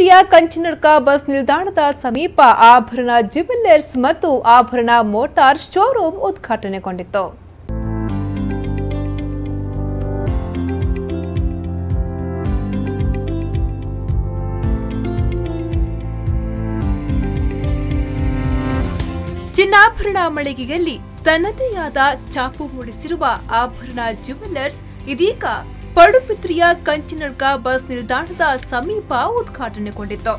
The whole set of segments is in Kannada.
ಪಡುಬಿದ್ರಿಯ ಕಂಚಿನಡ್ಕ ಬಸ್ ನಿಲ್ದಾಣದ ಸಮೀಪ ಆಭರಣ ಜ್ಯುವೆಲ್ಲರ್ಸ್ ಮತ್ತು ಆಭರಣ ಮೋಟಾರ್ ಶೋರೂಮ್ ಉದ್ಘಾಟನೆಗೊಂಡಿತು. ಚಿನ್ನಾಭರಣ ಮಳಿಗೆಯಲ್ಲಿ ತನ್ನದೇ ಆದ ಛಾಪು ಮೂಡಿಸಿರುವ ಆಭರಣ ಜ್ಯುವೆಲ್ಲರ್ಸ್ ಇದೀಗ ಪಡುಬಿದ್ರಿಯ ಕಂಚಿನಡ್ಕ ಬಸ್ ನಿಲ್ದಾಣದ ಸಮೀಪ ಉದ್ಘಾಟನೆಗೊಂಡಿತ್ತು.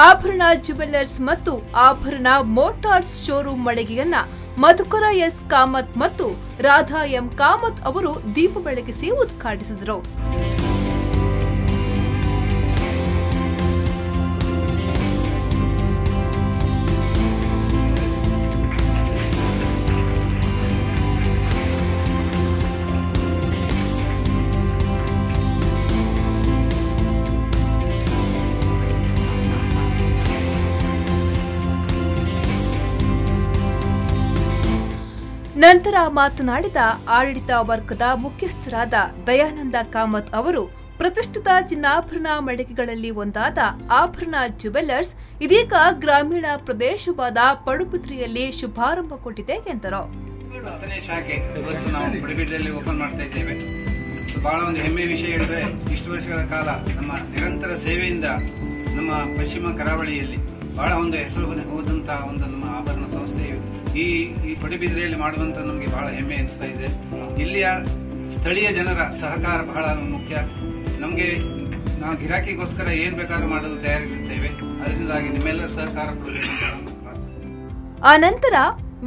ಆಭರಣ ಜ್ಯುವೆಲ್ಲರ್ಸ್ ಮತ್ತು ಆಭರಣ ಮೋಟಾರ್ಸ್ ಶೋರೂಮ್ ಮಳಿಗೆಯನ್ನ ಮಧುಕರ ಎಸ್ ಕಾಮತ್ ಮತ್ತು ರಾಧಾ ಎಂ ಕಾಮತ್ ಅವರು ದೀಪ ಬೆಳಗಿಸಿ ಉದ್ಘಾಟಿಸಿದರು. ನಂತರ ಮಾತನಾಡಿದ ಆಡಳಿತ ವರ್ಗದ ಮುಖ್ಯಸ್ಥರಾದ ದಯಾನಂದ ಕಾಮತ್ ಅವರು, ಪ್ರತಿಷ್ಠಿತ ಚಿನ್ನಾಭರಣ ಮಳಿಗೆಗಳಲ್ಲಿ ಒಂದಾದ ಆಭರಣ ಜ್ಯುವೆಲ್ಲರ್ಸ್ ಇದೀಗ ಗ್ರಾಮೀಣ ಪ್ರದೇಶವಾದ ಪಡುಬಿದ್ರಿಯಲ್ಲಿ ಶುಭಾರಂಭಗೊಂಡಿದೆ ಎಂದರು. ಶಾಖೆ ನಾವು ಪಡುಬಿದ್ರಿಯಲ್ಲಿ ಓಪನ್ ಮಾಡ್ತಾ ಇದ್ದೇವೆ. ಬಹಳ ಒಂದು ಹೆಮ್ಮೆ ವಿಷಯ ಹೇಳಿದ್ರೆ, ಇಷ್ಟು ವರ್ಷಗಳ ಕಾಲ ನಮ್ಮ ನಿರಂತರ ಸೇವೆಯಿಂದ ನಮ್ಮ ಪಶ್ಚಿಮ ಕರಾವಳಿಯಲ್ಲಿ ಬಹಳ ಒಂದು ಹೆಸರು ಹೋದಂತಹ ಒಂದು ನಮ್ಮ ಆಭರಣ ಸಂಸ್ಥೆಯು ಈ ಪಡುಬಿದ್ರಿಯಲ್ಲಿ ಮಾಡುವಂತ ನಮಗೆ ಬಹಳ ಹೆಮ್ಮೆ ಅನಿಸ್ತಾ ಇದೆ. ಇಲ್ಲಿಯ ಸ್ಥಳೀಯ ಜನರ ಸಹಕಾರ ಬಹಳ ಮುಖ್ಯ. ನಮಗೆ ನಾವು ಗಿರಾಕಿಗೋಸ್ಕರ ಏನ್ ಬೇಕಾದ್ರೂ ಮಾಡಲು ತಯಾರಿರುತ್ತೇವೆ. ಅದರಿಂದಾಗಿ ನಿಮ್ಮೆಲ್ಲರ ಸಹಕಾರ ಕೊಡಬೇಕು. ಆನಂತರ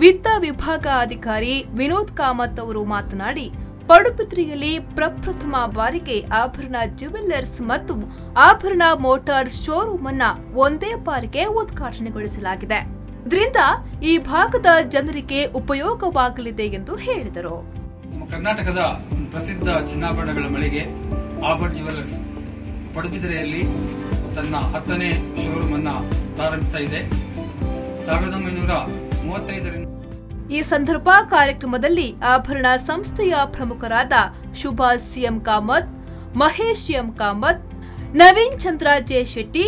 ವಿತ್ತ ವಿಭಾಗ ಅಧಿಕಾರಿ ವಿನೋದ್ ಕಾಮತ್ ಅವರು ಮಾತನಾಡಿ, ಪಡುಬಿದ್ರಿಯಲ್ಲಿ ಪ್ರಪ್ರಥಮ ಬಾರಿಗೆ ಆಭರಣ ಜ್ಯುವೆಲ್ಲರ್ಸ್ ಮತ್ತು ಆಭರಣ ಮೋಟಾರ್ ಶೋರೂಮ್ ಅನ್ನ ಒಂದೇ ಬಾರಿಗೆ ಉದ್ಘಾಟನೆಗೊಳಿಸಲಾಗಿದೆ. ಇದರಿಂದ ಈ ಭಾಗದ ಜನರಿಗೆ ಉಪಯೋಗವಾಗಲಿದೆ ಎಂದು ಹೇಳಿದರು. ಕರ್ನಾಟಕದ ಪ್ರಸಿದ್ಧ ಚಿನ್ನಾಭರಣಗಳ ಮಳಿಗೆ ಆಭರಣ ಜ್ಯುವೆಲ್ಲರ್ಸ್ ಪಡುಬಿದ್ರಿಯಲ್ಲಿ ತನ್ನ 10ನೇ ಶೋರೂಮ್ ಅನ್ನ ಪ್ರಾರಂಭಿಸ್ತಾ ಇದೆ. 1935ರಿಂದ ಈ ಸಂದರ್ಭ ಕಾರ್ಯಕ್ರಮದಲ್ಲಿ ಆಭರಣ ಸಂಸ್ಥೆಯ ಪ್ರಮುಖರಾದ ಸುಭಾಷ್ ಸಿಎಂ ಕಾಮತ್, ಮಹೇಶ್ ಎಂ ಕಾಮತ್, ನವೀನ್ ಚಂದ್ರ ಜೆ ಶೆಟ್ಟಿ,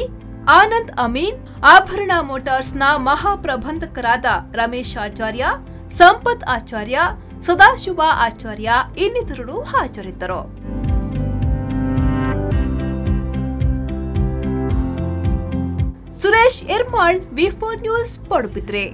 ಆನಂದ್ ಅಮೀನ್, ಆಭರಣ ಮೋಟಾರ್ಸ್ನ ಮಹಾಪ್ರಬಂಧಕರಾದ ರಮೇಶ್ ಆಚಾರ್ಯ, ಸಂಪತ್ ಆಚಾರ್ಯ, ಸದಾಶಿವ ಆಚಾರ್ಯ ಇನ್ನಿತರರು ಹಾಜರಿದ್ದರು. ಸುರೇಶ್ ಇರ್ಮಾಳ್, ವಿ4 ನ್ಯೂಸ್, ಪಡುಬಿದ್ರೆ.